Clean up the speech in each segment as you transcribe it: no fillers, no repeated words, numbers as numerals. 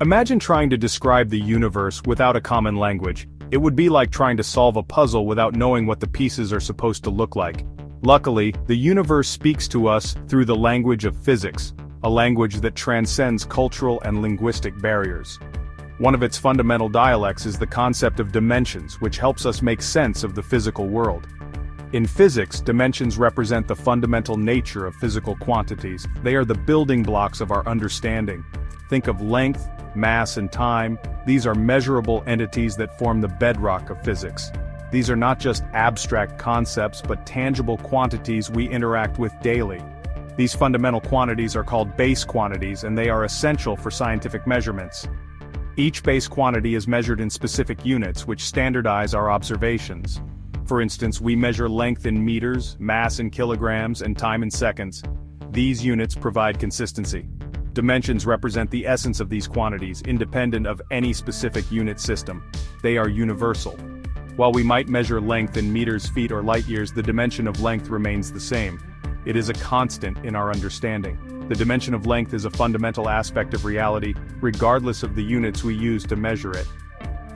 Imagine trying to describe the universe without a common language. It would be like trying to solve a puzzle without knowing what the pieces are supposed to look like. Luckily, the universe speaks to us through the language of physics, a language that transcends cultural and linguistic barriers. One of its fundamental dialects is the concept of dimensions, which helps us make sense of the physical world. In physics, dimensions represent the fundamental nature of physical quantities. They are the building blocks of our understanding. Think of length, mass, and time. These are measurable entities that form the bedrock of physics. These are not just abstract concepts but tangible quantities we interact with daily. These fundamental quantities are called base quantities, and they are essential for scientific measurements. Each base quantity is measured in specific units which standardize our observations. For instance, we measure length in meters, mass in kilograms, and time in seconds. These units provide consistency. Dimensions represent the essence of these quantities, independent of any specific unit system. They are universal. While we might measure length in meters, feet, or light years, the dimension of length remains the same. It is a constant in our understanding. The dimension of length is a fundamental aspect of reality, regardless of the units we use to measure it.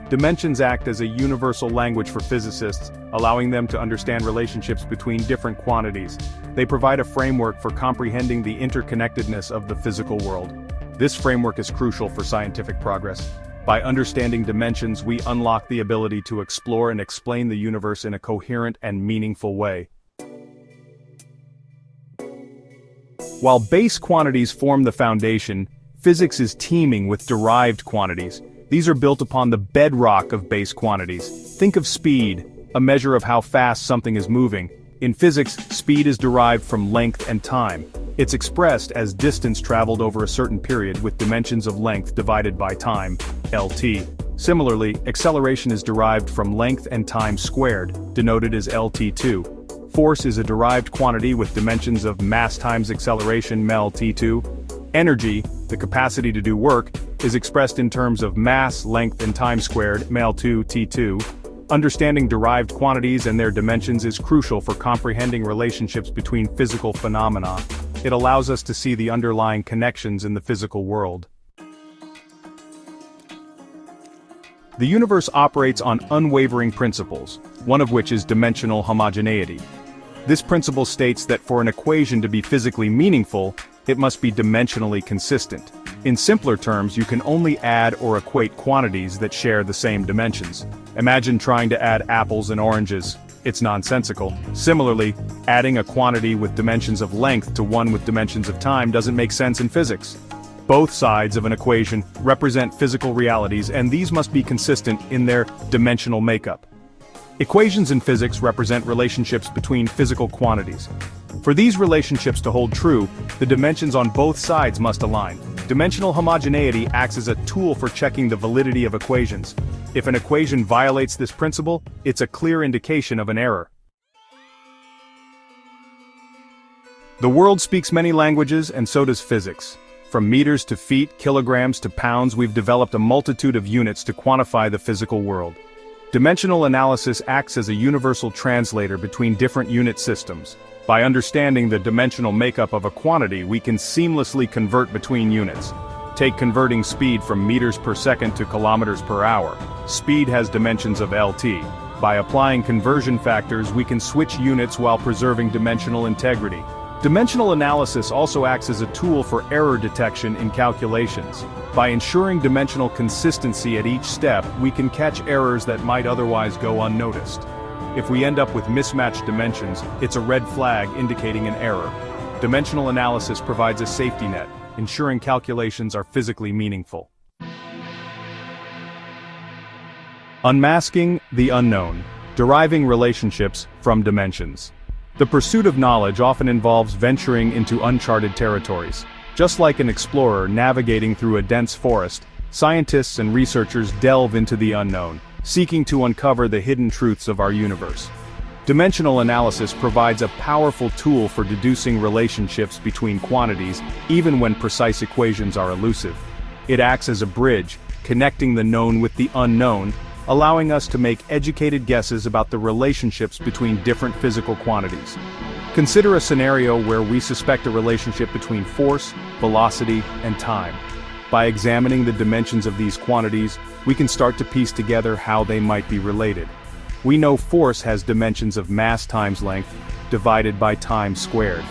Dimensions act as a universal language for physicists, allowing them to understand relationships between different quantities. They provide a framework for comprehending the interconnectedness of the physical world. This framework is crucial for scientific progress. By understanding dimensions, we unlock the ability to explore and explain the universe in a coherent and meaningful way. While base quantities form the foundation, physics is teeming with derived quantities. These are built upon the bedrock of base quantities. Think of speed, a measure of how fast something is moving. In physics, speed is derived from length and time. It's expressed as distance traveled over a certain period with dimensions of length divided by time, LT. Similarly, acceleration is derived from length and time squared, denoted as LT2. Force is a derived quantity with dimensions of mass times acceleration, mL(T2). Energy, the capacity to do work, is expressed in terms of mass, length, and time squared, mL2(T2). Understanding derived quantities and their dimensions is crucial for comprehending relationships between physical phenomena. It allows us to see the underlying connections in the physical world. The universe operates on unwavering principles, one of which is dimensional homogeneity. This principle states that for an equation to be physically meaningful, it must be dimensionally consistent. In simpler terms, you can only add or equate quantities that share the same dimensions. Imagine trying to add apples and oranges. It's nonsensical. Similarly, adding a quantity with dimensions of length to one with dimensions of time doesn't make sense in physics. Both sides of an equation represent physical realities, and these must be consistent in their dimensional makeup. Equations in physics represent relationships between physical quantities. For these relationships to hold true, the dimensions on both sides must align. Dimensional homogeneity acts as a tool for checking the validity of equations. If an equation violates this principle, it's a clear indication of an error. The world speaks many languages, and so does physics. From meters to feet, kilograms to pounds, we've developed a multitude of units to quantify the physical world. Dimensional analysis acts as a universal translator between different unit systems. By understanding the dimensional makeup of a quantity, we can seamlessly convert between units. Take converting speed from meters per second to kilometers per hour. Speed has dimensions of LT. By applying conversion factors, we can switch units while preserving dimensional integrity. Dimensional analysis also acts as a tool for error detection in calculations. By ensuring dimensional consistency at each step, we can catch errors that might otherwise go unnoticed. If we end up with mismatched dimensions, it's a red flag indicating an error. Dimensional analysis provides a safety net, ensuring calculations are physically meaningful. Unmasking the unknown. Deriving relationships from dimensions. The pursuit of knowledge often involves venturing into uncharted territories. Just like an explorer navigating through a dense forest, scientists and researchers delve into the unknown, seeking to uncover the hidden truths of our universe. Dimensional analysis provides a powerful tool for deducing relationships between quantities, even when precise equations are elusive. It acts as a bridge, connecting the known with the unknown, allowing us to make educated guesses about the relationships between different physical quantities. Consider a scenario where we suspect a relationship between force, velocity, and time. By examining the dimensions of these quantities, we can start to piece together how they might be related. We know force has dimensions of mass times length, divided by time squared.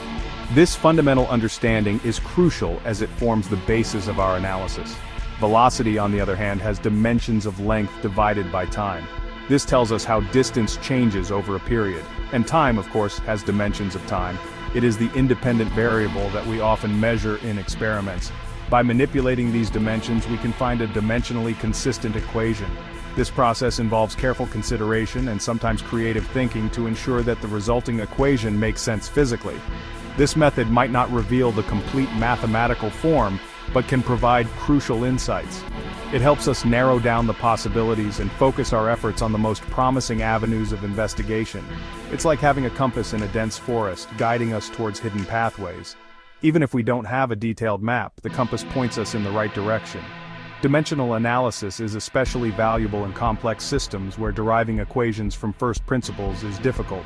This fundamental understanding is crucial as it forms the basis of our analysis. Velocity, on the other hand, has dimensions of length divided by time. This tells us how distance changes over a period. And time, of course, has dimensions of time. It is the independent variable that we often measure in experiments. By manipulating these dimensions, we can find a dimensionally consistent equation. This process involves careful consideration and sometimes creative thinking to ensure that the resulting equation makes sense physically. This method might not reveal the complete mathematical form, but can provide crucial insights. It helps us narrow down the possibilities and focus our efforts on the most promising avenues of investigation. It's like having a compass in a dense forest, guiding us towards hidden pathways. Even if we don't have a detailed map, the compass points us in the right direction. Dimensional analysis is especially valuable in complex systems where deriving equations from first principles is difficult.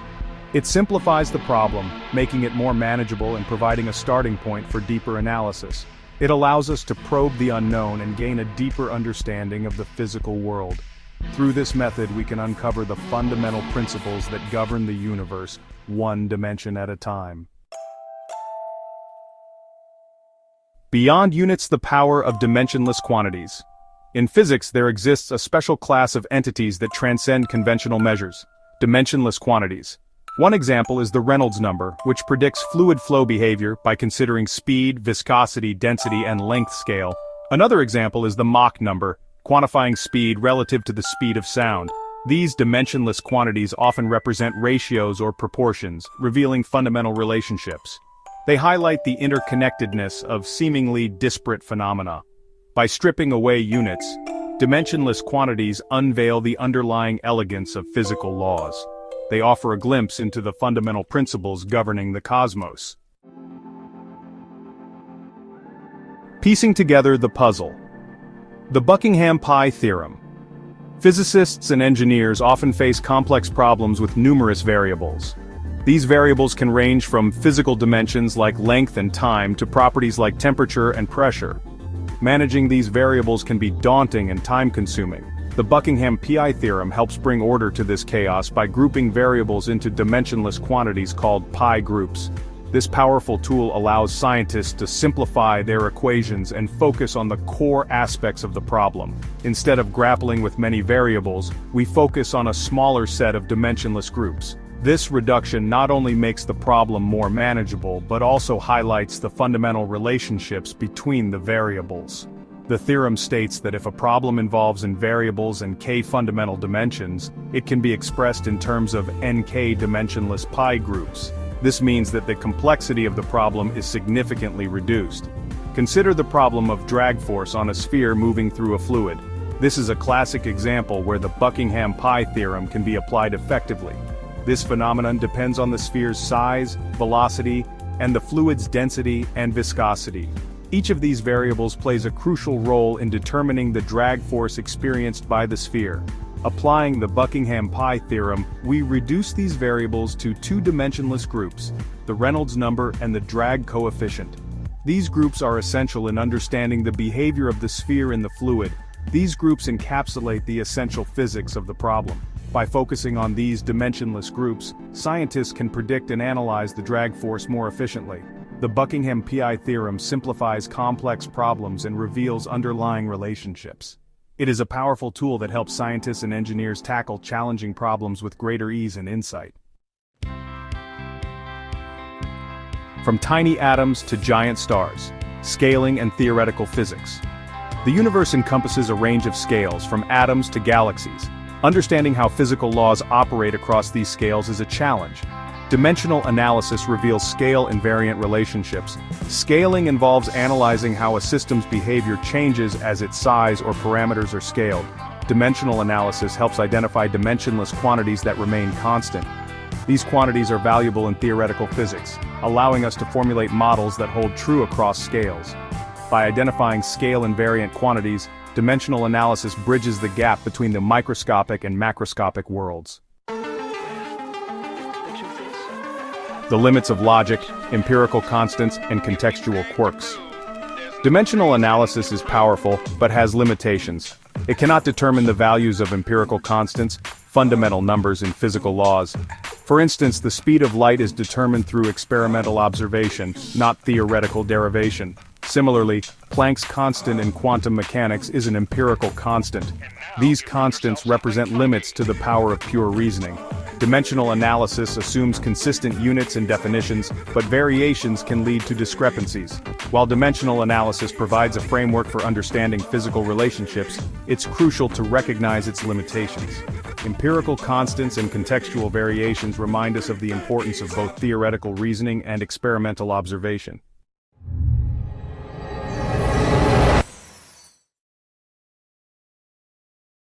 It simplifies the problem, making it more manageable and providing a starting point for deeper analysis. It allows us to probe the unknown and gain a deeper understanding of the physical world. Through this method, we can uncover the fundamental principles that govern the universe, one dimension at a time. Beyond units, the power of dimensionless quantities. In physics, there exists a special class of entities that transcend conventional measures, dimensionless quantities. One example is the Reynolds number, which predicts fluid flow behavior by considering speed, viscosity, density, and length scale. Another example is the Mach number, quantifying speed relative to the speed of sound. These dimensionless quantities often represent ratios or proportions, revealing fundamental relationships. They highlight the interconnectedness of seemingly disparate phenomena. By stripping away units, dimensionless quantities unveil the underlying elegance of physical laws. They offer a glimpse into the fundamental principles governing the cosmos. Piecing together the puzzle. The Buckingham pi theorem. Physicists and engineers often face complex problems with numerous variables. These variables can range from physical dimensions like length and time to properties like temperature and pressure. Managing these variables can be daunting and time-consuming. The Buckingham pi theorem helps bring order to this chaos by grouping variables into dimensionless quantities called pi groups. This powerful tool allows scientists to simplify their equations and focus on the core aspects of the problem. Instead of grappling with many variables, we focus on a smaller set of dimensionless groups. This reduction not only makes the problem more manageable but also highlights the fundamental relationships between the variables. The theorem states that if a problem involves n variables and k fundamental dimensions, it can be expressed in terms of nk dimensionless pi groups. This means that the complexity of the problem is significantly reduced. Consider the problem of drag force on a sphere moving through a fluid. This is a classic example where the Buckingham pi theorem can be applied effectively. This phenomenon depends on the sphere's size, velocity, and the fluid's density and viscosity. Each of these variables plays a crucial role in determining the drag force experienced by the sphere. Applying the Buckingham pi theorem, we reduce these variables to two dimensionless groups, the Reynolds number and the drag coefficient. These groups are essential in understanding the behavior of the sphere in the fluid. These groups encapsulate the essential physics of the problem. By focusing on these dimensionless groups, scientists can predict and analyze the drag force more efficiently. The Buckingham pi theorem simplifies complex problems and reveals underlying relationships. It is a powerful tool that helps scientists and engineers tackle challenging problems with greater ease and insight. From tiny atoms to giant stars, scaling and theoretical physics. The universe encompasses a range of scales from atoms to galaxies. Understanding how physical laws operate across these scales is a challenge. Dimensional analysis reveals scale-invariant relationships. Scaling involves analyzing how a system's behavior changes as its size or parameters are scaled. Dimensional analysis helps identify dimensionless quantities that remain constant. These quantities are valuable in theoretical physics, allowing us to formulate models that hold true across scales. By identifying scale-invariant quantities, dimensional analysis bridges the gap between the microscopic and macroscopic worlds. The limits of logic, empirical constants, and contextual quirks. Dimensional analysis is powerful, but has limitations. It cannot determine the values of empirical constants, fundamental numbers in physical laws. For instance, the speed of light is determined through experimental observation, not theoretical derivation. Similarly, Planck's constant in quantum mechanics is an empirical constant. These constants represent limits to the power of pure reasoning. Dimensional analysis assumes consistent units and definitions, but variations can lead to discrepancies. While dimensional analysis provides a framework for understanding physical relationships, it's crucial to recognize its limitations. Empirical constants and contextual variations remind us of the importance of both theoretical reasoning and experimental observation.